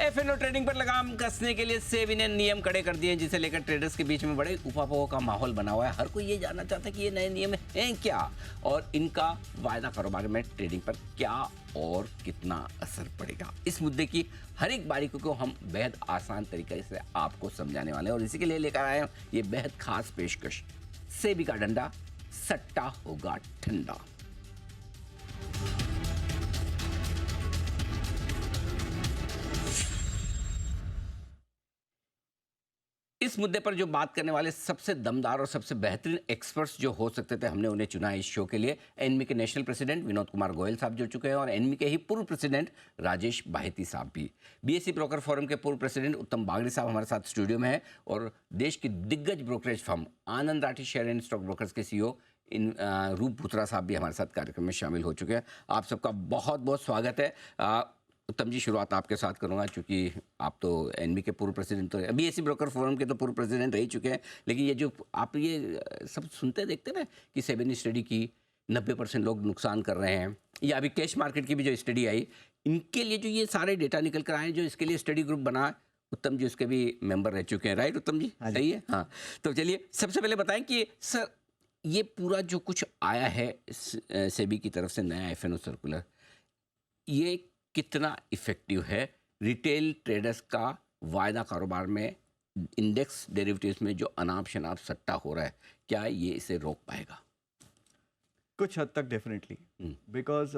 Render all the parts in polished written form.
F&O trading पर लगाम कसने के लिए सेबी ने नियम कड़े कर दिए हैं, जिसे लेकर ट्रेडर्स के बीच में बड़े उफाफों का माहौल बना हुआ है। हर कोई ये जानना चाहता है कि ये नए नियम हैं क्या और इनका वायदा कारोबार में ट्रेडिंग पर क्या और कितना असर पड़ेगा। इस मुद्दे की हर एक बारीकी को हम बेहद आसान तरीके से आपको समझाने वाले हैं और इसी के लिए लेकर आए हैं ये बेहद खास पेशकश, सेबी का डंडा, सट्टा होगा ठंडा। इस मुद्दे पर जो बात करने वाले सबसे दमदार और सबसे बेहतरीन एक्सपर्ट्स जो हो सकते थे, हमने उन्हें चुना इस शो के लिए। एनमी के नेशनल प्रेसिडेंट विनोद कुमार गोयल साहब जुड़ चुके हैं और एनमी के ही पूर्व प्रेसिडेंट राजेश बाहेती साहब भी। बीएसई ब्रोकर फोरम के पूर्व प्रेसिडेंट उत्तम बागड़ी साहब हमारे साथ स्टूडियो में हैं और देश की दिग्गज brokerage firm Anand Rathi share and stock brokers के सीईओ रूप पुत्रा साहब भी हमारे साथ कार्यक्रम में शामिल हो चुके हैं। आप सबका बहुत बहुत स्वागत है। उत्तम जी, शुरुआत आपके साथ करूंगा, क्योंकि आप तो एनबी के पूर्व प्रेसिडेंट, तो बीएसई ब्रोकर फोरम के तो पूर्व प्रेसिडेंट रह ही चुके हैं, लेकिन ये जो आप ये सब सुनते देखते ना कि सेबी ने स्टडी की 90% लोग नुकसान कर रहे हैं, या अभी कैश मार्केट की भी जो स्टडी आई, इनके लिए जो ये सारे डेटा निकल कर आए, जो इसके लिए स्टडी ग्रुप बना, उत्तम जी उसके भी मेंबर रह चुके हैं, राइट उत्तम जी? सही है। हाँ, तो चलिए सबसे पहले बताएं कि सर ये पूरा जो कुछ आया है सेबी की तरफ से नया एफएनओ सर्कुलर, ये कितना इफेक्टिव है रिटेल ट्रेडर्स का वायदा कारोबार में, इंडेक्स डेरिवेटिव्स में जो अनाप शनाप सट्टा हो रहा है, क्या ये इसे रोक पाएगा? कुछ हद तक डेफिनेटली, बिकॉज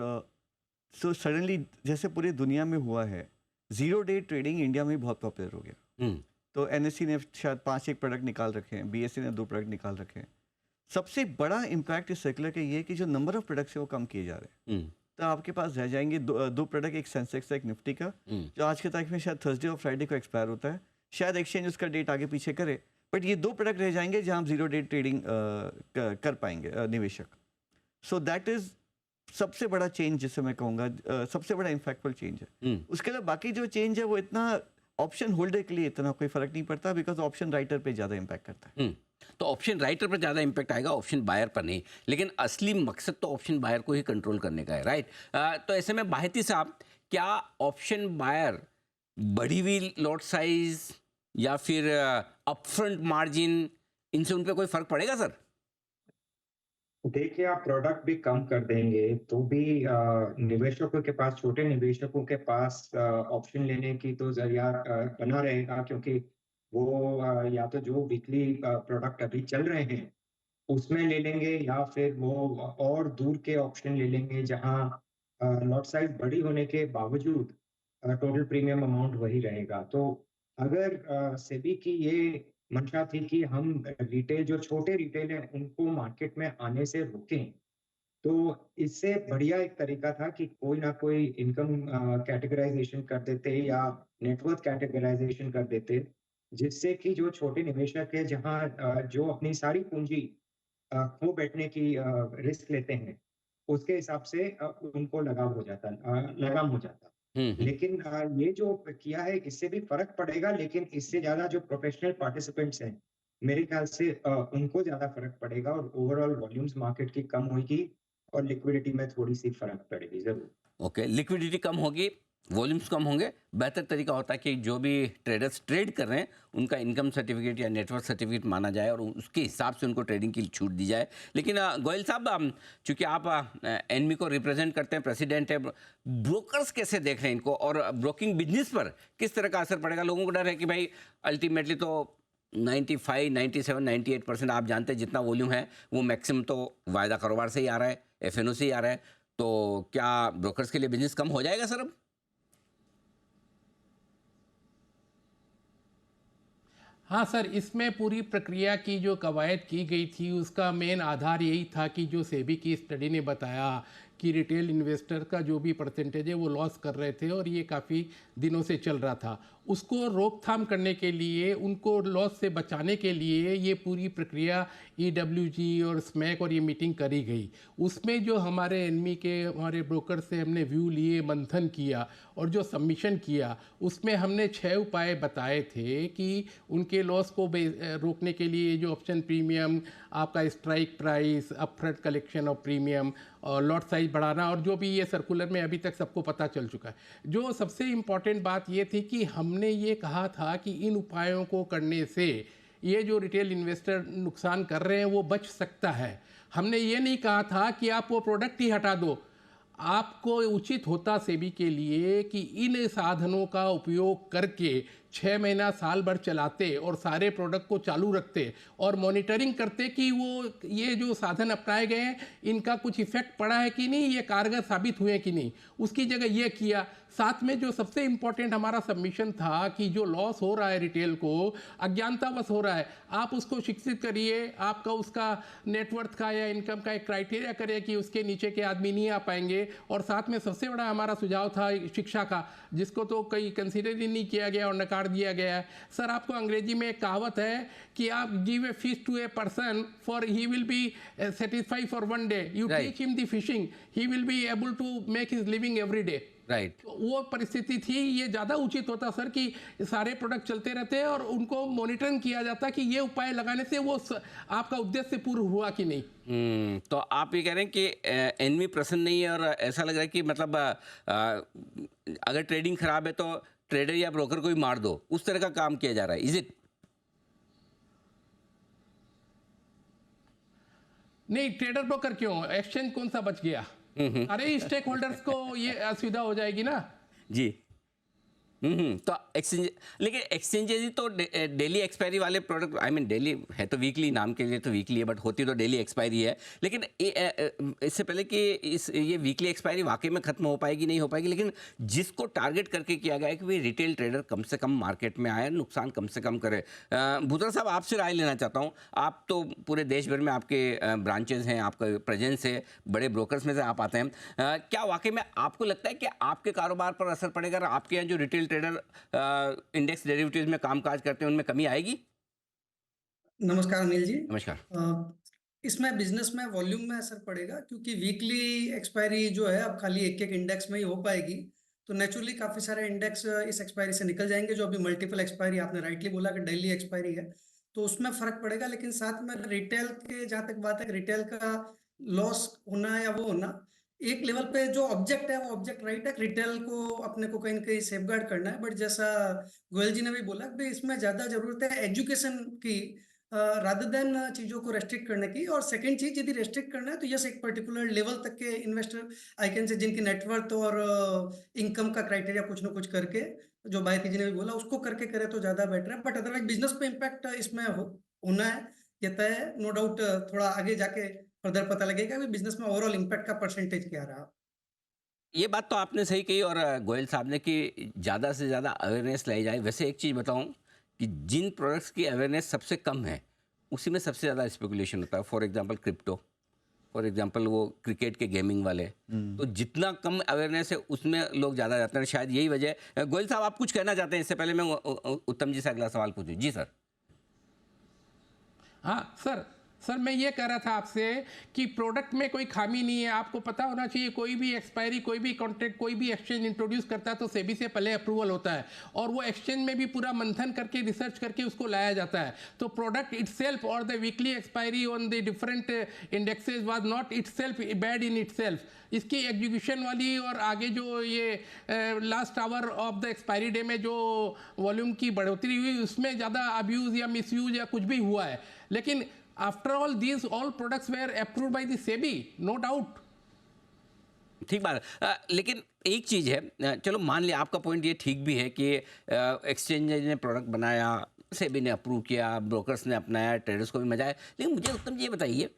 सो सडनली जैसे पूरी दुनिया में हुआ है, जीरो डे ट्रेडिंग इंडिया में बहुत पॉपुलर हो गया। तो एनएससी ने शायद 5-1 प्रोडक्ट निकाल रखे हैं, बीएसई ने 2 प्रोडक्ट निकाल रखे हैं। सबसे बड़ा इम्पैक्ट इस सर्कुलर का ये है कि जो नंबर ऑफ प्रोडक्ट्स है वो कम किए जा रहे हैं। तो आपके पास रह जाएंगे दो प्रोडक्ट, एक सेंसेक्स एक निफ्टी का, जो आज के तारीख में शायद थर्सडे और फ्राइडे को एक्सपायर होता है। शायद एक्सचेंज उसका डेट आगे पीछे करे, बट ये 2 प्रोडक्ट रह जाएंगे जहां हम जीरो डे ट्रेडिंग कर पाएंगे निवेशक। सो दैट इज सबसे बड़ा चेंज, जिसे मैं कहूँगा सबसे बड़ा इम्पैक्टफुल चेंज है। उसके अलावा बाकी जो चेंज है वो इतना ऑप्शन होल्डर के लिए इतना कोई फर्क नहीं पड़ता, बिकॉज ऑप्शन राइटर पे ज़्यादा इम्पैक्ट करता है। तो ऑप्शन राइटर पर ज़्यादा इम्पैक्ट आएगा, ऑप्शन बायर पर नहीं। लेकिन असली मकसद तो ऑप्शन बायर को ही कंट्रोल करने का है, राइट? तो ऐसे में बाहेती साहब, क्या ऑप्शन बायर बढ़ी हुई लॉट साइज या फिर अपफ्रंट मार्जिन, इनसे उन पर कोई फर्क पड़ेगा सर? देखिए, आप प्रोडक्ट भी कम कर देंगे तो भी निवेशकों के पास, छोटे निवेशकों के पास ऑप्शन लेने की तो जरिया बना रहेगा, क्योंकि वो या तो जो वीकली प्रोडक्ट अभी चल रहे हैं उसमें ले लेंगे, या फिर वो और दूर के ऑप्शन ले लेंगे जहां लॉट साइज बड़ी होने के बावजूद टोटल प्रीमियम अमाउंट वही रहेगा। तो अगर सेबी की ये मंशा थी कि हम रिटेल, जो छोटे रिटेल है उनको मार्केट में आने से रोकें, तो इससे बढ़िया एक तरीका था कि कोई ना कोई इनकम कैटेगराइजेशन कर देते या नेटवर्थ कैटेगराइजेशन कर देते, जिससे कि जो छोटे निवेशक है, जहां जो अपनी सारी पूंजी खो बैठने की रिस्क लेते हैं, उसके हिसाब से उनको लगाम हो जाता। लेकिन ये जो किया है, इससे भी फर्क पड़ेगा, लेकिन इससे ज्यादा जो प्रोफेशनल पार्टिसिपेंट्स हैं, मेरे ख्याल से उनको ज्यादा फर्क पड़ेगा और ओवरऑल वॉल्यूम्स मार्केट की कम होगी और लिक्विडिटी में थोड़ी सी फर्क पड़ेगी जरूर। ओके, लिक्विडिटी कम होगी, वॉल्यूम्स कम होंगे। बेहतर तरीका होता है कि जो भी ट्रेडर्स ट्रेड कर रहे हैं उनका इनकम सर्टिफिकेट या नेटवर्क सर्टिफिकेट माना जाए और उसके हिसाब से उनको ट्रेडिंग की छूट दी जाए। लेकिन गोयल साहब, चूंकि आप एनमी को रिप्रेजेंट करते हैं, प्रेसिडेंट है, ब्रोकर्स कैसे देख रहे हैं इनको और ब्रोकिंग बिजनेस पर किस तरह का असर पड़ेगा? लोगों को डर है कि भाई अल्टीमेटली तो 95, 97, 98% आप जानते हैं जितना वॉल्यूम है वो मैक्सिमम तो वायदा कारोबार से ही आ रहा है, एफएनओ से ही आ रहा है। तो क्या ब्रोकर्स के लिए बिजनेस कम हो जाएगा सर अब? हाँ सर, इसमें पूरी प्रक्रिया की जो कवायद की गई थी उसका मेन आधार यही था कि जो सेबी की स्टडी ने बताया कि रिटेल इन्वेस्टर का जो भी परसेंटेज है वो लॉस कर रहे थे और ये काफ़ी दिनों से चल रहा था, उसको रोकथाम करने के लिए, उनको लॉस से बचाने के लिए ये पूरी प्रक्रिया EWG और स्मैक और ये मीटिंग करी गई। उसमें जो हमारे एनमी के हमारे ब्रोकर से हमने व्यू लिए, मंथन किया और जो सबमिशन किया, उसमें हमने 6 उपाय बताए थे कि उनके लॉस को रोकने के लिए जो ऑप्शन प्रीमियम, आपका strike price, upfront collection of premium और लॉट साइज प्राइस बढ़ाना, और जो भी ये सर्कुलर में अभी तक सबको पता चल चुका है। जो सबसे इम्पॉर्टेंट बात ये थी कि हमने ये कहा था कि इन उपायों को करने से ये जो रिटेल इन्वेस्टर नुकसान कर रहे हैं वो बच सकता है। हमने ये नहीं कहा था कि आप वो प्रोडक्ट ही हटा दो। आपको उचित होता सेबी के लिए कि इन साधनों का उपयोग करके 6 महीना साल भर चलाते और सारे प्रोडक्ट को चालू रखते और मॉनिटरिंग करते कि वो ये जो साधन अपनाए गए हैं इनका कुछ इफेक्ट पड़ा है कि नहीं, ये कारगर साबित हुए कि नहीं। उसकी जगह ये किया। साथ में जो सबसे इम्पोर्टेंट हमारा सबमिशन था कि जो लॉस हो रहा है रिटेल को, अज्ञानतावश हो रहा है, आप उसको शिक्षित करिए, आपका उसका नेटवर्थ का या इनकम का एक क्राइटेरिया करिए कि उसके नीचे के आदमी नहीं आ पाएंगे। और साथ में सबसे बड़ा हमारा सुझाव था शिक्षा का, जिसको तो कहीं कंसिडर ही नहीं किया गया और नकार दिया गया है। सर, आपको अंग्रेजी में एक कहावत है कि आप give a fish to a person for he will be satisfied for one day, you teach him the fishing, he will be able to make his living every day. Right, वो परिस्थिति थी। ये ज़्यादा उचित होता सर कि सारे product चलते रहते हैं और उनको मॉनिटरिंग किया जाता कि ये उपाय लगाने से वो आपका उद्देश्य पूर्ण हुआ कि नहीं। तो आप ये कह रहे हैं कि एनमी प्रसन्न नहीं है, और ऐसा लग रहा है कि मतलब अगर ट्रेडिंग खराब है तो ट्रेडर या ब्रोकर को ही मार दो, उस तरह का काम किया जा रहा है। Is it? नहीं, ट्रेडर ब्रोकर क्यों, एक्सचेंज कौन सा बच गया? अरे स्टेक होल्डर्स को ये असुविधा हो जाएगी ना जी। तो एक्सचेंज, लेकिन एक्सचेंजेस ही तो डेली एक्सपायरी वाले प्रोडक्ट, आई मीन डेली है तो वीकली, नाम के लिए तो वीकली है, बट होती तो डेली एक्सपायरी है। लेकिन इससे पहले कि ये वीकली एक्सपायरी वाकई में खत्म हो पाएगी नहीं हो पाएगी, लेकिन जिसको टारगेट करके किया गया है कि भाई रिटेल ट्रेडर कम से कम मार्केट में आए, नुकसान कम से कम करे। भूतरा साहब, आपसे राय लेना चाहता हूँ। आप तो पूरे देश भर में आपके ब्रांचेज हैं, आपका प्रेजेंस है, बड़े ब्रोकर्स में से आप आते हैं। क्या वाकई में आपको लगता है कि आपके कारोबार पर असर पड़ेगा, और आपके यहाँ जो रिटेल ट्रेडर इंडेक्स डेरिवेटिव्स में कामकाज करते हैं उनमें कमी आएगी? नमस्कार अनिल जी। नमस्कार। इसमें बिजनेस में वॉल्यूम में असर पड़ेगा, क्योंकि वीकली एक्सपायरी जो है अब खाली एक एक इंडेक्स में ही हो पाएगी, तो नेचुरली काफी सारे इंडेक्स इस एक्सपायरी से निकल जाएंगे। जो अभी मल्टीपल एक्सपायरी आपने राइटली बोला कि डेली एक्सपायरी है, तो उसमें फर्क पड़ेगा। लेकिन साथ में रिटेल के जहां तक बात है, रिटेल का लॉस होना या वो होना, एक लेवल पे जो ऑब्जेक्ट है वो ऑब्जेक्ट राइट है, रिटेल को अपने को कहीं ना कहीं सेफगार्ड करना है। बट जैसा गोयल जी ने भी बोला कि इसमें ज्यादा जरूरत है एजुकेशन की रादर देन चीजों को रेस्ट्रिक्ट करने की। और सेकंड चीज, यदि रेस्ट्रिक्ट करना है तो यस, एक पर्टिकुलर लेवल तक के इन्वेस्टर आई कैन से, जिनकी नेटवर्थ और इनकम का क्राइटेरिया कुछ ना कुछ करके, जो भारती जी ने भी बोला, उसको करके करे तो ज्यादा बेटर है। बट अदरवाइज बिजनेस पे इम्पैक्ट इसमें होना है, ये तय है। नो डाउट थोड़ा आगे जाके फर्दर पता लगेगा कि बिजनेस में ओवरऑल इम्पैक्ट का परसेंटेज क्या रहा। ये बात तो आपने सही कही, और गोयल साहब ने कि ज़्यादा से ज़्यादा अवेयरनेस लाई जाए। वैसे एक चीज़ बताऊं कि जिन प्रोडक्ट्स की अवेयरनेस सबसे कम है उसी में सबसे ज़्यादा स्पेकुलेशन होता है। For example crypto, for example वो क्रिकेट के गेमिंग वाले, तो जितना कम अवेयरनेस है उसमें लोग ज़्यादा जाते हैं। शायद यही वजह है। गोयल साहब, आप कुछ कहना चाहते हैं? इससे पहले मैं उत्तम जी से अगला सवाल पूछूं। जी सर। हाँ सर, मैं ये कह रहा था आपसे कि प्रोडक्ट में कोई खामी नहीं है। आपको पता होना चाहिए, कोई भी एक्सपायरी, कोई भी कॉन्ट्रैक्ट, कोई भी एक्सचेंज इंट्रोड्यूस करता है तो सेबी से पहले अप्रूवल होता है, और वो एक्सचेंज में भी पूरा मंथन करके रिसर्च करके उसको लाया जाता है। तो प्रोडक्ट इटसेल्फ और the weekly expiry on the different indexes was not itself bad in itself. इसकी एग्जीक्यूशन वाली और आगे जो ये last hour of the expiry day में जो वॉल्यूम की बढ़ोतरी हुई, उसमें ज़्यादा अब्यूज़ या मिसयूज या कुछ भी हुआ है। लेकिन after all these all products were approved by the SEBI, no doubt. ठीक बात है। लेकिन एक चीज़ है, चलो मान लिया आपका पॉइंट ये ठीक भी है कि एक्सचेंज ने प्रोडक्ट बनाया, सेबी ने अप्रूव किया, ब्रोकर्स ने अपनाया, ट्रेडर्स को भी मजा आया। लेकिन मुझे उत्तम जी ये बताइए,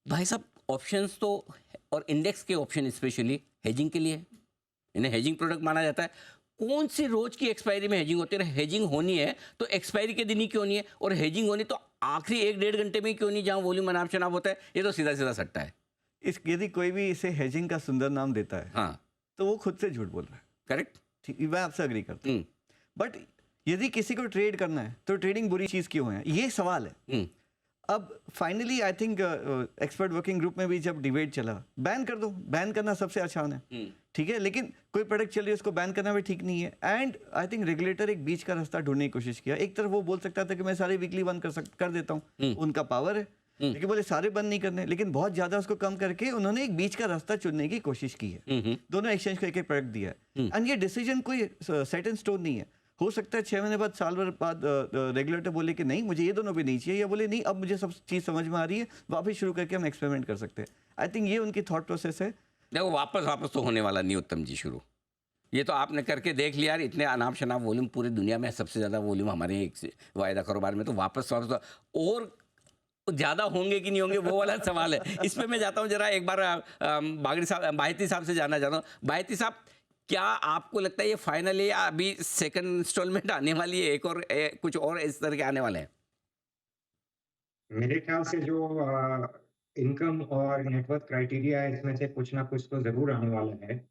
भाई साहब, ऑप्शंस तो और इंडेक्स के ऑप्शन स्पेशली हेजिंग के लिए, इन्हें हेजिंग प्रोडक्ट माना जाता है। कौन सी रोज की एक्सपायरी में हेजिंग होती है? हेजिंग होनी है तो एक्सपायरी के दिन ही क्यों नहीं है, और हेजिंग होनी तो आखिरी 1-1.5 घंटे में ही क्यों नहीं, जहां वॉल्यूम अनाप शनाप होता है? ये तो सीधा सीधा सट्टा है। यदि कोई भी इसे हेजिंग का सुंदर नाम देता है, हाँ, तो वो खुद से झूठ बोल रहा है। करेक्ट, ठीक, मैं आपसे अग्री करता हूँ। बट यदि किसी को ट्रेड करना है तो ट्रेडिंग बुरी चीज़ क्यों है, ये सवाल है। अब finally I think expert working group में भी जब डिबेट चला, बैन कर दो, बैन करना सबसे आसान है, ठीक है। लेकिन कोई प्रोडक्ट चल रही है, उसको बैन करना भी ठीक नहीं है। एंड आई थिंक रेगुलेटर एक बीच का रास्ता ढूंढने की कोशिश किया। एक तरफ वो बोल सकता था कि मैं सारे वीकली वन कर देता हूँ, उनका पावर है। लेकिन बोले सारे बंद नहीं करने, लेकिन बहुत ज्यादा उसको कम करके उन्होंने एक बीच का रास्ता चुनने की कोशिश की है। दोनों एक्सचेंज को एक एक प्रोडक्ट दिया है, एंड ये डिसीजन कोई सेट एंड स्टोन नहीं है। हो सकता है 6 महीने बाद, साल भर बाद रेगुलेटर बोले कि नहीं मुझे ये दोनों भी नहीं चाहिए, या बोले नहीं अब मुझे सब चीज़ समझ में आ रही है, वापस शुरू करके हम एक्सपेरिमेंट कर सकते हैं। आई थिंक ये उनकी थॉट प्रोसेस है। देखो वापस तो होने वाला नहीं उत्तम जी शुरू। ये तो आपने करके देख लिया यार, इतने अनाप शनाप वॉल्यूम पूरी दुनिया में सबसे ज़्यादा वॉल्यूम हमारे एक वायदा कारोबार में, तो वापस और ज़्यादा होंगे कि नहीं होंगे वो वाला सवाल है। इस पे मैं जाता हूँ जरा एक बार बाहिती साहब से जानना चाहता हूँ। बाहिती साहब, क्या आपको लगता है ये फाइनली अभी सेकंड इंस्टॉलमेंट आने वाली है, एक और कुछ और इस तरह के आने वाले हैं? मेरे ख्याल से जो इनकम और नेटवर्थ क्राइटेरिया है, इसमें से कुछ ना कुछ तो जरूर आने वाला है।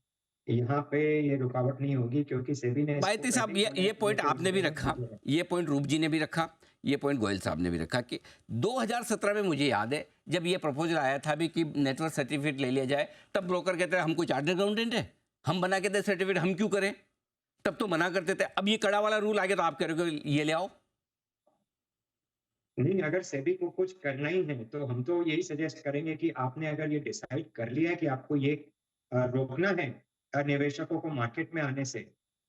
यहाँ पे ये रुकावट नहीं होगी, क्योंकि सेबी ने इसको बायती साहब, pending ये पॉइंट होने के आपने भी लिए रखा, दिया है। ये पॉइंट रूप जी ने भी रखा, ये पॉइंट गोयल साहब ने भी रखा कि 2017 में मुझे याद है जब ये प्रपोजल आया था भी कि नेटवर्क सर्टिफिकेट ले लिया जाए, तब ब्रोकर कहते हैं हम कोई चार्टर्ड अकाउंटेंट है, हम बना के दे सर्टिफिकेट, हम क्यों करें? तब तो मना करते थे। अब ये कड़ा वाला रूल आ गया तो आप कह रहे हो ये ले आओ। नहीं, अगर सेबी को कुछ करना ही है तो हम तो यही सजेस्ट करेंगे कि आपने अगर ये डिसाइड कर लिया है कि आपको ये रोकना है निवेशकों को मार्केट में आने से,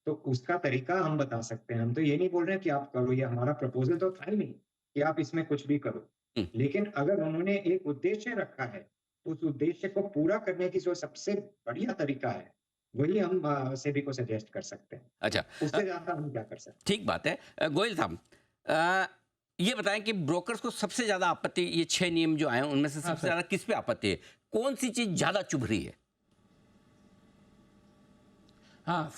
तो उसका तरीका हम बता सकते हैं। हम तो ये नहीं बोल रहे हैं कि आप करो, ये हमारा प्रपोजल तो था ही नहीं कि आप इसमें कुछ भी करो। लेकिन अगर उन्होंने एक उद्देश्य रखा है, उस उद्देश्य को पूरा करने की जो सबसे बढ़िया तरीका है, वही हम सेबी को सजेस्ट कर सकते हैं। अच्छा, उससे ज्यादा हम क्या कर सकते हैं? ठीक बात है। गोयल साहब, ये बताएं कि ब्रोकर्स को सबसे ज़्यादा आपत्ति, ये 6 नियम जो आए हैं उनमें से सबसे ज़्यादा किस पे आपत्ति है? कौन सी चीज़ ज़्यादा चुभ रही है? हाँ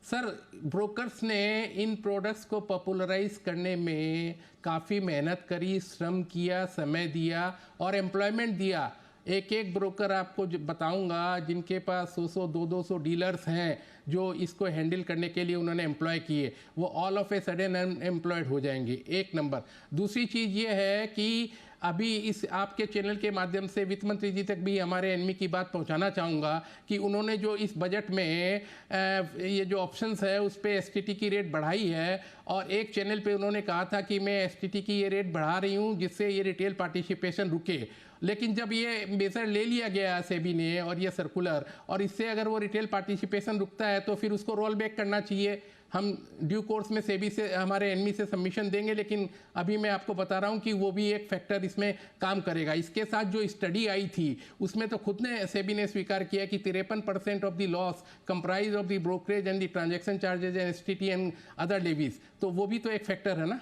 सर, ब्रोकर्स ने इन प्रोडक्ट्स को पॉपुलराइज करने में काफ़ी मेहनत करी, श्रम किया, समय दिया और एम्प्लॉयमेंट दिया। एक एक ब्रोकर आपको बताऊंगा जिनके पास 100 200 डीलर्स हैं जो इसको हैंडल करने के लिए उन्होंने एम्प्लॉय किए, वो all of a sudden unemployed हो जाएंगे। एक नंबर। दूसरी चीज़ ये है कि अभी इस आपके चैनल के माध्यम से वित्त मंत्री जी तक भी हमारे एनमी की बात पहुंचाना चाहूँगा कि उन्होंने जो इस बजट में ये जो ऑप्शंस है उस पर एसटीटी की रेट बढ़ाई है, और एक चैनल पे उन्होंने कहा था कि मैं एसटीटी की ये रेट बढ़ा रही हूँ जिससे ये रिटेल पार्टिसिपेशन रुके। लेकिन जब ये मेजर ले लिया गया सेबी ने और ये सर्कुलर, और इससे अगर वो रिटेल पार्टिसिपेशन रुकता है तो फिर उसको रोल बैक करना चाहिए। हम ड्यू कोर्स में सेबी से हमारे एनमी से सबमिशन देंगे, लेकिन अभी मैं आपको बता रहा हूं कि वो भी एक फैक्टर इसमें काम करेगा। इसके साथ जो स्टडी आई थी उसमें तो खुद ने सेबी ने स्वीकार किया कि 53% of the loss comprise of the brokerage and the transaction charges and STT and other levies, तो वो भी तो एक फैक्टर है ना।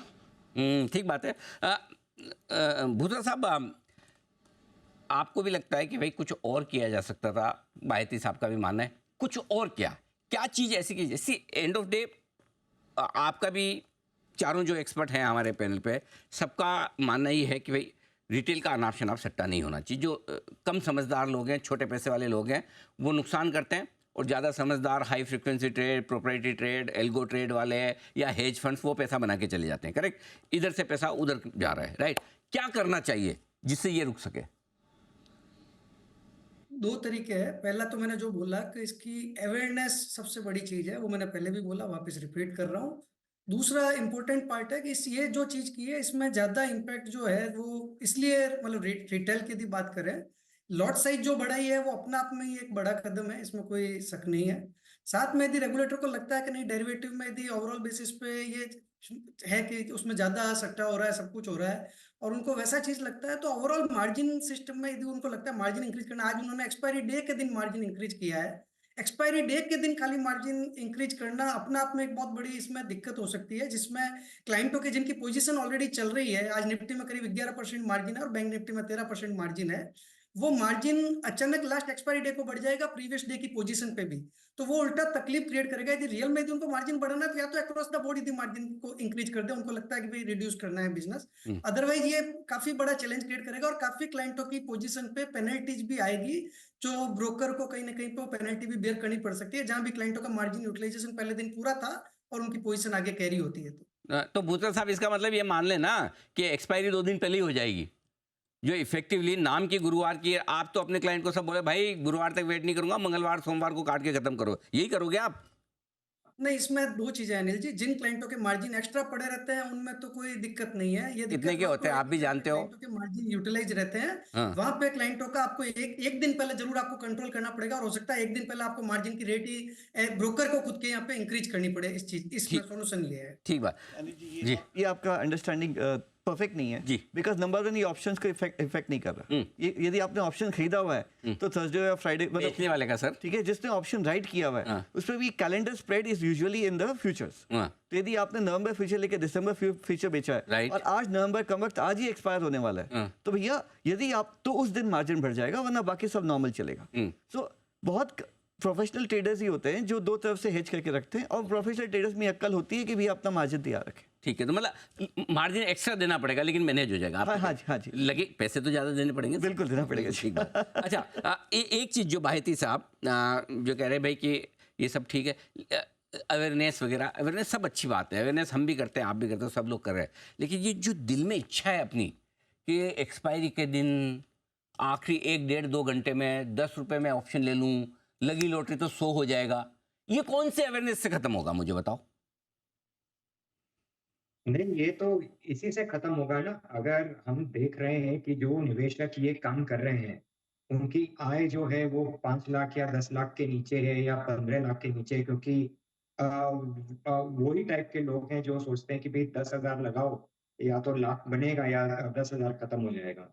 ठीक बात है। भूतरा साहब, आपको भी लगता है कि भाई कुछ और किया जा सकता था? बायती साहब का भी मानना है कुछ और क्या चीज़ ऐसी की, जैसी एंड ऑफ डे आपका भी, चारों जो एक्सपर्ट हैं हमारे पैनल पे, सबका मानना ही है कि भाई रिटेल का अनाप शनाप सट्टा नहीं होना चाहिए। जो कम समझदार लोग हैं, छोटे पैसे वाले लोग हैं, वो नुकसान करते हैं, और ज़्यादा समझदार high frequency trade, proprietary trade, algo trade वाले या हेज फंड्स वो पैसा बना के चले जाते हैं। करेक्ट, इधर से पैसा उधर जा रहा है। राइट, क्या करना चाहिए जिससे ये रुक सके? दो तरीके हैं। पहला तो मैंने जो बोला कि इसकी अवेयरनेस सबसे बड़ी चीज है, वो मैंने पहले भी बोला, वापस रिपीट कर रहा हूँ। दूसरा इंपॉर्टेंट पार्ट है कि ये जो चीज की है इसमें ज्यादा इम्पैक्ट जो है वो इसलिए, मतलब रिटेल की यदि बात करें, लॉट साइज जो बढ़ाई है वो अपना आप में ही एक बड़ा कदम है, इसमें कोई शक नहीं है। साथ में यदि रेगुलेटर को लगता है कि नहीं, डेरिवेटिव में यदि ओवरऑल बेसिस पे ये है कि उसमें ज्यादा सट्टा हो रहा है, सब कुछ हो रहा है, और उनको वैसा चीज लगता है, तो ओवरऑल मार्जिन सिस्टम में यदि उनको लगता है मार्जिन इंक्रीज करना, आज उन्होंने एक्सपायरी डे के दिन मार्जिन इंक्रीज किया है, एक्सपायरी डे के दिन खाली मार्जिन इंक्रीज करना अपना आप में एक बहुत बड़ी इसमें दिक्कत हो सकती है, जिसमें क्लाइंटों की जिनकी पोजीशन ऑलरेडी चल रही है, आज निफ्टी में करीब 11% मार्जिन है और बैंक निफ्टी में 13% मार्जिन है, वो मार्जिन अचानक लास्ट एक्सपायरी डे को बढ़ जाएगा प्रीवियस डे की पोजीशन पे भी, तो वो उल्टा तकलीफ क्रिएट करेगा। यदि रियल में यदि उनको मार्जिन बढ़ाना है तो या तो अक्रॉस द बोर्ड यदि मार्जिन को इंक्रीज कर दे, उनको लगता है कि भाई रिड्यूस करना है बिजनेस, अदरवाइज ये काफी बड़ा चैलेंज क्रिएट करेगा और काफी क्लाइंटों की पोजीशन पे पेनल्टीज भी आएगी, जो ब्रोकर को कहीं ना कहीं पे पेनल्टी भी बेयर करनी पड़ सकती है, जहां भी क्लाइंटों का मार्जिन यूटिलाइजेशन पहले दिन पूरा था और उनकी पोजीशन आगे कैरी होती है। तो भूतरा साहब, इसका मतलब ये मान लेना कि एक्सपायरी 2 दिन पहले ही हो जाएगी, जो इफेक्टिवली नाम की गुरुवार की। आप तो अपने क्लाइंट को सब बोले भाई गुरुवार तक वेट नहीं करूंगा, मंगलवार सोमवार को काट के खत्म करो, यही करोगे आप? नहीं, इसमें दो चीजें हैं अनिल जी। जिन क्लाइंटों के मार्जिन एक्स्ट्रा पड़े रहते हैं उनमें तो कोई दिक्कत नहीं है। ये कितने दिक्कत के वो होते आपको हैं आप एक भी जहाँ पे जानते हो? क्लाइंटों के मार्जिन यूटिलाइज रहते हैं, हाँ। वहां पे क्लाइंटों का आपको एक एक दिन पहले जरूर आपको कंट्रोल करना पड़ेगा, और हो सकता है एक दिन पहले आपको मार्जिन की रेट ही ब्रोकर को खुद के यहाँ पे इंक्रीज करनी पड़े। इस चीज इसमें ठीक, सोल्यूशन ये है। ठीक बात। यानी जी जी ये आपका अंडरस्टैंडिंग परफेक्ट नहीं है। जी। बिकॉज नंबर वन, ये ऑप्शंस को इफेक्ट नहीं कर रहा। ये यदि आपने ऑप्शन खरीदा हुआ है तो थर्सडे या फ्राइडे बेचने वाले का सर। ठीक है, जिसने ऑप्शन राइट किया हुआ है हाँ। उसमें भी calendar spread is usually in the futures. हाँ। तो यदि आपने नवंबर फ्यूचर लेके दिसंबर फ्यूचर बेचा है Right. और आज नवंबर का वक्त आज ही एक्सपायर होने वाला है, हाँ। तो भैया यदि आप तो उस दिन मार्जिन बढ़ जाएगा, वरना बाकी सब नॉर्मल चलेगा। सो बहुत प्रोफेशनल ट्रेडर्स ही होते हैं जो दो तरफ से हेज करके रखते हैं, और प्रोफेशनल ट्रेडर्स में अक्ल होती है कि भैया अपना मार्जिन तैयार रखें। ठीक है, तो मतलब मार्जिन एक्स्ट्रा देना पड़ेगा लेकिन मैनेज हो जाएगा। हाँ, हाँ जी, हाँ जी। लगे पैसे तो ज़्यादा देने पड़ेंगे। बिल्कुल देना पड़ेगा। ठीक बात। अच्छा, एक चीज़ जो बाहिती साहब जो कह रहे हैं भाई कि ये सब ठीक है, अवेयरनेस वगैरह, अवेयरनेस सब अच्छी बात है, अवेयरनेस हम भी करते हैं, आप भी करते हो, सब लोग कर रहे हैं, लेकिन ये जो दिल में इच्छा है अपनी कि एक्सपायरी के दिन आखिरी 1-1.5-2 घंटे में 10 रुपये में ऑप्शन ले लूँ, लगी लॉटरी तो 100 हो जाएगा, ये कौन से अवेयरनेस से खत्म होगा मुझे बताओ? नहीं, ये तो इसी से खत्म होगा ना। अगर हम देख रहे हैं कि जो निवेशक ये काम कर रहे हैं, उनकी आय जो है वो 5 लाख या 10 लाख के नीचे है या 15 लाख के नीचे है, क्योंकि वही टाइप के लोग हैं जो सोचते हैं कि भाई 10,000 लगाओ, या तो लाख बनेगा या 10,000 खत्म हो जाएगा।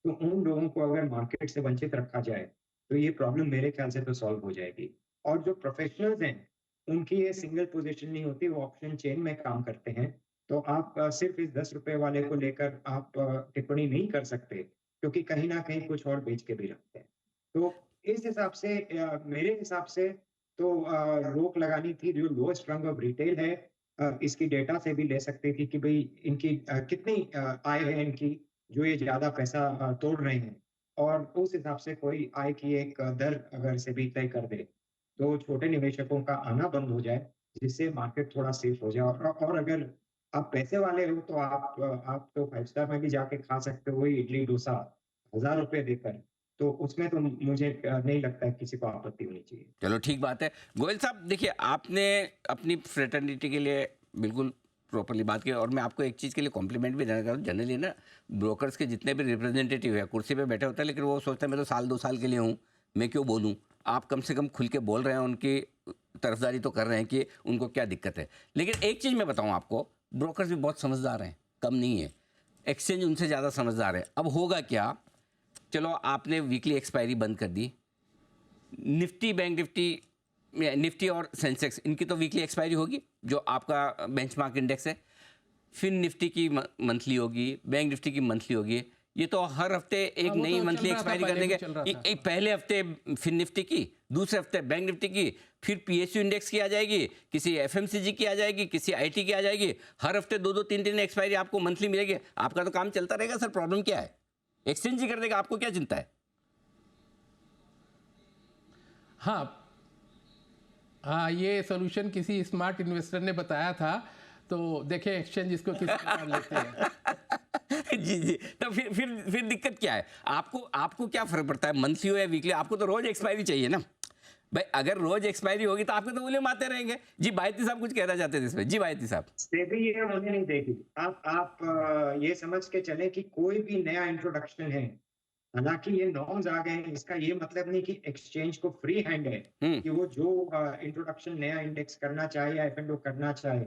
तो उन लोगों को अगर मार्केट से वंचित रखा जाए तो ये प्रॉब्लम मेरे ख्याल से तो सॉल्व हो जाएगी। और जो प्रोफेशनल्स हैं, उनकी ये सिंगल पोजीशन नहीं होती, वो ऑप्शन चेन में काम करते हैं। तो आप सिर्फ इस 10 रुपए वाले को लेकर आप टिप्पणी नहीं कर सकते, क्योंकि कहीं न कहीं कुछ और बेच के भी रखते हैं। तो इस हिसाब से मेरे हिसाब से तो रोक लगानी थी। जो लोएस्ट रंग ऑफ रिटेल है, इसकी डेटा से भी ले सकती थी कि भई इनकी कितनी आय है इनकी, जो ये ज़्यादा पैसा तोड़ रहे हैं, और उस हिसाब से कोई आय की एक दर अगर सेबी तय कर दे, तो छोटे निवेशकों का आना बंद हो जाए, जिससे मार्केट थोड़ा सेफ हो जाए। और अगर आप पैसे वाले हो तो आप तो 5 स्टार में भी जाके खा सकते हो, वही इडली डोसा 1000 रुपए देकर। तो उसमें तो मुझे नहीं लगता है किसी को आपत्ति होनी चाहिए। चलो ठीक बात है। गोयल साहब देखिए, आपने अपनी फ्रेटर्निटी के लिए बिल्कुल प्रॉपरली बात की, और मैं आपको एक चीज़ के लिए कॉम्प्लीमेंट भी देना चाहूँ। जनरली ना ब्रोकर्स के जितने भी रिप्रेजेंटेटिव है कुर्सी पे बैठे होते हैं, लेकिन वो सोचते हैं मैं तो साल 2 साल के लिए हूँ, मैं क्यों बोलूँ। आप कम से कम खुल के बोल रहे हैं, उनकी तरफदारी तो कर रहे हैं कि उनको क्या दिक्कत है। लेकिन एक चीज़ मैं बताऊँ आपको, ब्रोकर्स भी बहुत समझदार हैं, कम नहीं है। एक्सचेंज उनसे ज़्यादा समझदार है। अब होगा क्या, चलो आपने वीकली एक्सपायरी बंद कर दी, निफ्टी, बैंक निफ्टी और सेंसेक्स, इनकी तो वीकली एक्सपायरी होगी जो आपका बेंचमार्क इंडेक्स है। फिर निफ्टी की मंथली होगी, बैंक निफ्टी की मंथली होगी। ये तो हर हफ्ते एक वो नई तो मंथली चल रहा था, एक्सपायरी पहले भी करने चल रहा के। था। एक पहले हफ्ते फिर निफ्टी की, दूसरे हफ्ते बैंक निफ्टी की, फिर पीएसयू इंडेक्स की आ जाएगी, किसी एफएमसीजी की आ जाएगी, किसी आईटी की आ जाएगी। हर हफ्ते 2-2, 3-3 एक्सपायरी आपको मंथली मिलेगी। आपका तो काम चलता रहेगा सर, प्रॉब्लम क्या है? एक्सचेंज ही कर देगा, आपको क्या चिंता है? हाँ, ये सोल्यूशन किसी स्मार्ट इन्वेस्टर ने बताया था, तो देखें एक्सचेंज इसको किस प्रकार लेते हैं। जी। तो फिर दिक्कत क्या है? आपको क्या फर्क पड़ता है, मंथली हो या वीकली? आपको तो रोज एक्सपायरी चाहिए ना भाई। अगर रोज एक्सपायरी होगी तो आपके तो वॉल्यूम आते रहेंगे। जी बायती साहब कुछ कहना चाहते थे इसमें। जी बायती साहब। सेबी ये होने नहीं देगी। आप ये समझ के चले कि कोई भी नया इंट्रोडक्शन है, हालांकि ये नॉर्म्स आ गए हैं, इसका ये मतलब नहीं कि एक्सचेंज को फ्री हैंड है कि वो जो इंट्रोडक्शन नया इंडेक्स करना चाहे या एफ करना चाहे,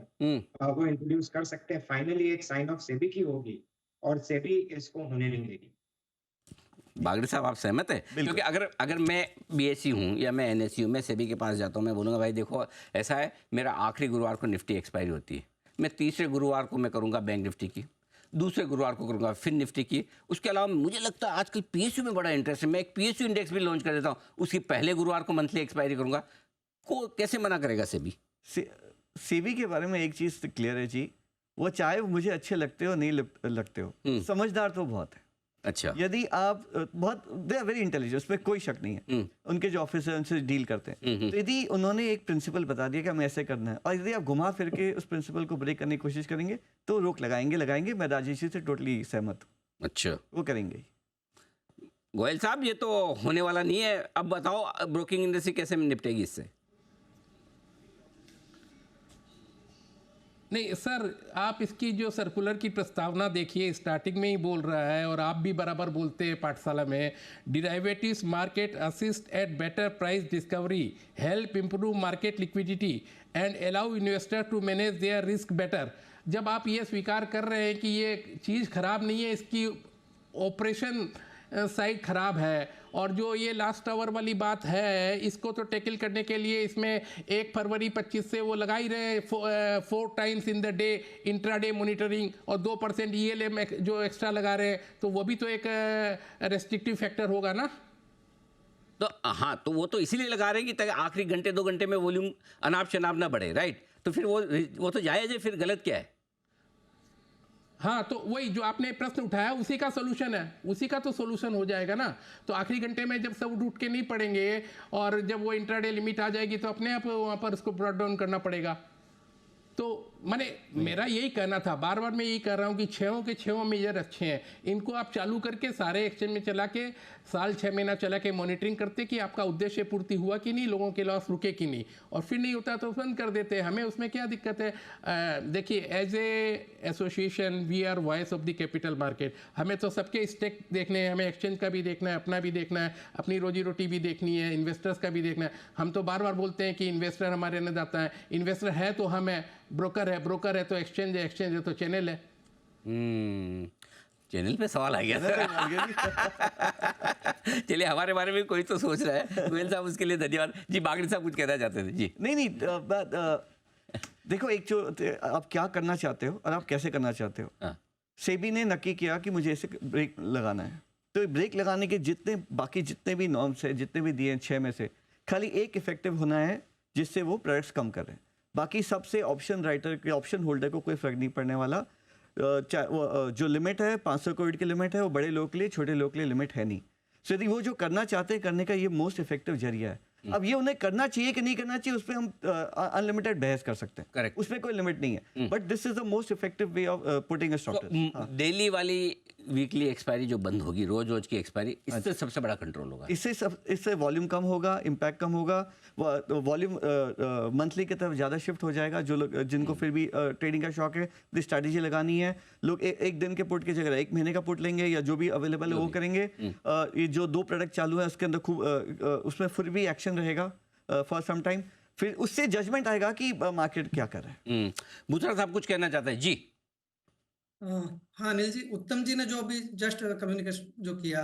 वो इंट्रोड्यूस कर सकते हैं। फाइनली एक साइन ऑफ सेबी की होगी, और सेबी इसको होने नहीं देगी। बागड़ी साहब आप सहमत है? क्योंकि अगर मैं बीएससी हूँ या मैं एनएससी हूँ, मैं सेबी के पास जाता हूँ, मैं बोलूँगा भाई देखो ऐसा है, मेरा आखिरी गुरुवार को निफ्टी एक्सपायरी होती है, मैं तीसरे गुरुवार को मैं करूँगा बैंक निफ्टी की, दूसरे गुरुवार को करूँगा फिर निफ्टी की। उसके अलावा मुझे लगता है आजकल पीएसयू में बड़ा इंटरेस्ट है, मैं एक पीएसयू इंडेक्स भी लॉन्च कर देता हूँ, उसकी पहले गुरुवार को मंथली एक्सपायरी करूँगा। को कैसे मना करेगा सेबी? सेबी के बारे में एक चीज़ क्लियर है जी, वो चाहे मुझे अच्छे लगते हो नहीं लगते हो, समझदार तो बहुत है। अच्छा। यदि आप बहुत, दे आर वेरी इंटेलिजेंट, उसमें कोई शक नहीं है। उनके जो ऑफिसर उनसे डील करते हैं, तो यदि उन्होंने एक प्रिंसिपल बता दिया कि हमें ऐसे करना है, और यदि आप घुमा फिर के उस प्रिंसिपल को ब्रेक करने की कोशिश करेंगे तो रोक लगाएंगे। मैं राजेश जी से टोटली सहमत हूँ। अच्छा, वो करेंगे। गोयल साहब ये तो होने वाला नहीं है। अब बताओ ब्रोकिंग इंडस्ट्री कैसे निपटेगी इससे? नहीं सर, आप इसकी जो सर्कुलर की प्रस्तावना देखिए, स्टार्टिंग में ही बोल रहा है और आप भी बराबर बोलते हैं पाठशाला में, derivatives market assist at better price discovery, help improve market liquidity and allow investor to manage their risk better. जब आप ये स्वीकार कर रहे हैं कि ये चीज़ खराब नहीं है, इसकी ऑपरेशन साइड खराब है, और जो ये लास्ट आवर वाली बात है इसको तो टैकल करने के लिए इसमें 1 फरवरी 25 से वो लगा ही रहे 4 times in the day intraday monitoring, और 2% ELM जो एक्स्ट्रा लगा रहे हैं, तो वो भी तो एक रेस्ट्रिक्टिव फैक्टर होगा ना। तो हाँ, तो वो तो इसीलिए लगा रहे हैं कि ताकि आखिरी घंटे 2 घंटे में वॉल्यूम अनाप शनाप ना बढ़े, राइट। तो फिर वो तो जायज़ है, फिर गलत क्या है? हाँ, तो वही जो आपने प्रश्न उठाया उसी का सोल्यूशन है, उसी का तो सोल्यूशन हो जाएगा ना। तो आखिरी घंटे में जब सब उठ के नहीं पड़ेंगे और जब वो इंट्राडे लिमिट आ जाएगी तो अपने आप वहाँ पर उसको ब्रॉड डाउन करना पड़ेगा। तो मैंने मेरा यही कहना था, बार बार मैं यही कह रहा हूँ कि 6 मेजर अच्छे हैं, इनको आप चालू करके सारे एक्सचेंज में चला के साल 6 महीना चला के मॉनिटरिंग करते कि आपका उद्देश्य पूर्ति हुआ कि नहीं, लोगों के लॉस रुके कि नहीं, और फिर नहीं होता तो बंद कर देते। हमें उसमें क्या दिक्कत है? देखिए, as a association we are voice of the capital market. हमें तो सबके स्टेक देखने हैं, हमें एक्सचेंज का भी देखना है, अपना भी देखना है, अपनी रोजी रोटी भी देखनी है, इन्वेस्टर्स का भी देखना है। हम तो बार बार बोलते हैं कि इन्वेस्टर हमारे अन्नदाता है, इन्वेस्टर है तो हम है, ब्रोकर है तो एक्सचेंज है, एक्सचेंज है तो चैनल है। चैनल पे सवाल आ गया चलिए, हमारे बारे में कोई तो सोच रहा है। गोयल साहब, उसके लिए धन्यवाद जी। बागड़ी साहब कुछ कहना चाहते थे जी। नहीं, देखो, एक जो आप क्या करना चाहते हो और आप कैसे करना चाहते हो। सेबी ने नक्की किया कि मुझे इसे ब्रेक लगाना है, तो ब्रेक लगाने के जितने भी नॉर्म्स है, जितने भी दिए हैं 6 में से खाली एक इफेक्टिव होना है जिससे वो प्रोडक्ट्स कम कर रहे हैं। बाकी सबसे ऑप्शन राइटर के, ऑप्शन होल्डर को कोई फर्क नहीं पड़ने वाला। जो लिमिट है 500 करोड़ की लिमिट है, वो बड़े लोगों के लिए, छोटे लोगों के लिए लिमिट है नहीं। सो यदि वो जो करना चाहते हैं करने का ये मोस्ट इफेक्टिव जरिया है। अब ये उन्हें करना चाहिए कि नहीं करना चाहिए, उस पर हम अनलिमिटेड बहस कर सकते हैं। करेक्ट, उसमें कोई लिमिट नहीं है, but this is the most effective way of putting a stop. Daily वाली वीकली एक्सपायरी जो बंद होगी, रोज की एक्सपायरी, इससे सबसे बड़ा कंट्रोल होगा। इससे वॉल्यूम कम होगा, इम्पैक्ट कम होगा, वॉल्यूम मंथली की तरफ ज़्यादा शिफ्ट हो जाएगा। जो लोग, जिनको फिर भी ट्रेडिंग का शौक है, स्ट्रैटेजी लगानी है, लोग एक दिन के पुट की जगह 1 महीने का पुट लेंगे, या जो भी अवेलेबल है वो करेंगे। ये जो 2 प्रोडक्ट चालू है उसके अंदर खूब उसमें फिर भी एक्शन रहेगा फॉर सम टाइम, फिर उससे जजमेंट आएगा कि मार्केट क्या कर रहा है। बूथरा साहब कुछ कहना चाहते हैं जी। हाँ अनिल जी, उत्तम जी ने जो अभी जस्ट कम्युनिकेशन जो किया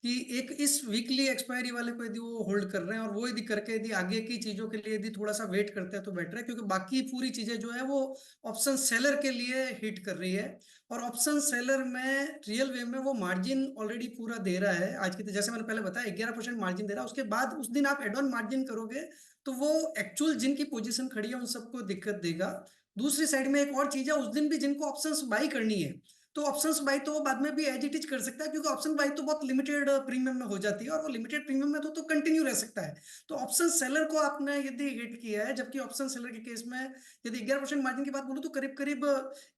कि एक इस वीकली एक्सपायरी वाले को यदि वो होल्ड कर रहे हैं और वो यदि करके यदि आगे की चीजों के लिए यदि थोड़ा सा वेट करते हैं तो बेटर है, क्योंकि बाकी पूरी चीजें जो है वो ऑप्शन सेलर के लिए हिट कर रही है, और ऑप्शन सेलर में रियल वे में वो मार्जिन ऑलरेडी पूरा दे रहा है। आज की जैसे मैंने पहले बताया 11% मार्जिन दे रहा है, उसके बाद उस दिन आप एड ऑन मार्जिन करोगे तो वो एक्चुअल जिनकी पोजीशन खड़ी है उन सबको दिक्कत देगा। दूसरी साइड में एक और चीज है, उस दिन भी जिनको ऑप्शंस बाई करनी है तो ऑप्शंस बाई तो वो बाद में भी एज इट इज कर सकता है, क्योंकि ऑप्शन बाई तो बहुत लिमिटेड प्रीमियम में हो जाती है और वो लिमिटेड प्रीमियम में तो कंटिन्यू रह सकता है। तो ऑप्शन सेलर को आपने यदि हिट किया है, जबकि ऑप्शन सेलर के केस में यदि 11% मार्जिन की बात बोलूं तो करीब करीब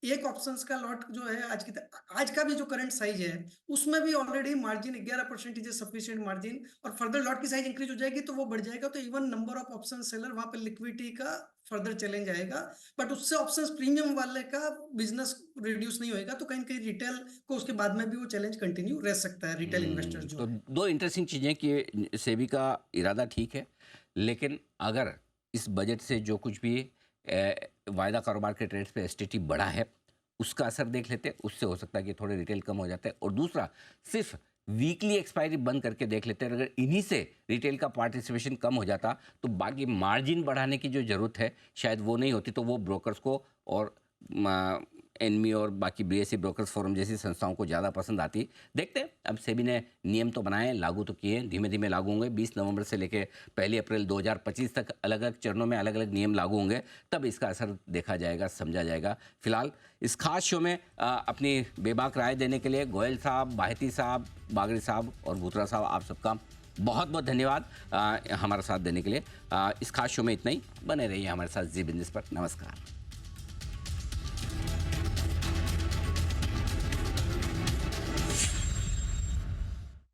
एक ऑप्शन का लॉट जो है आज का भी जो करंट साइज है उसमें भी already margin 11% is sufficient margin, और फर्दर लॉट की साइज इंक्रीज हो जाएगी तो वो बढ़ जाएगा, तो even number of option seller वहां पर लिक्विडिटी का फर्दर चैलेंज आएगा। बट उससे ऑप्शंस प्रीमियम वाले का बिजनेस रिड्यूस नहीं होएगा, तो कहीं ना कहीं रिटेल को उसके बाद में भी वो चैलेंज कंटिन्यू रह सकता है, रिटेल इन्वेस्टर जो। तो 2 इंटरेस्टिंग चीज़ें कि सेबी का इरादा ठीक है, लेकिन अगर इस बजट से जो कुछ भी वायदा कारोबार के ट्रेड्स पे एसटीटी बढ़ा है उसका असर देख लेते, उससे हो सकता है कि थोड़े रिटेल कम हो जाते हैं। और दूसरा, सिर्फ वीकली एक्सपायरी बंद करके देख लेते हैं, अगर इन्हीं से रिटेल का पार्टिसिपेशन कम हो जाता तो बाकी मार्जिन बढ़ाने की जो ज़रूरत है शायद वो नहीं होती, तो वो ब्रोकर्स को और एनमी और बाकी बीएसई ब्रोकर्स फोरम जैसी संस्थाओं को ज़्यादा पसंद आती। देखते हैं, अब सेबी ने नियम तो बनाए, लागू तो किए, धीमे धीमे लागू होंगे। 20 नवंबर से लेकर 1 अप्रैल 2025 तक अलग अलग चरणों में अलग अलग नियम लागू होंगे, तब इसका असर देखा जाएगा, समझा जाएगा। फिलहाल इस खास शो में अपनी बेबाक राय देने के लिए गोयल साहब, बाहेती साहब, बागड़ी साहब और बूथरा साहब, आप सबका बहुत बहुत धन्यवाद हमारा साथ देने के लिए। इस खास शो में इतना ही, बने रहिए हमारे साथ जी बिजनेस पर। नमस्कार।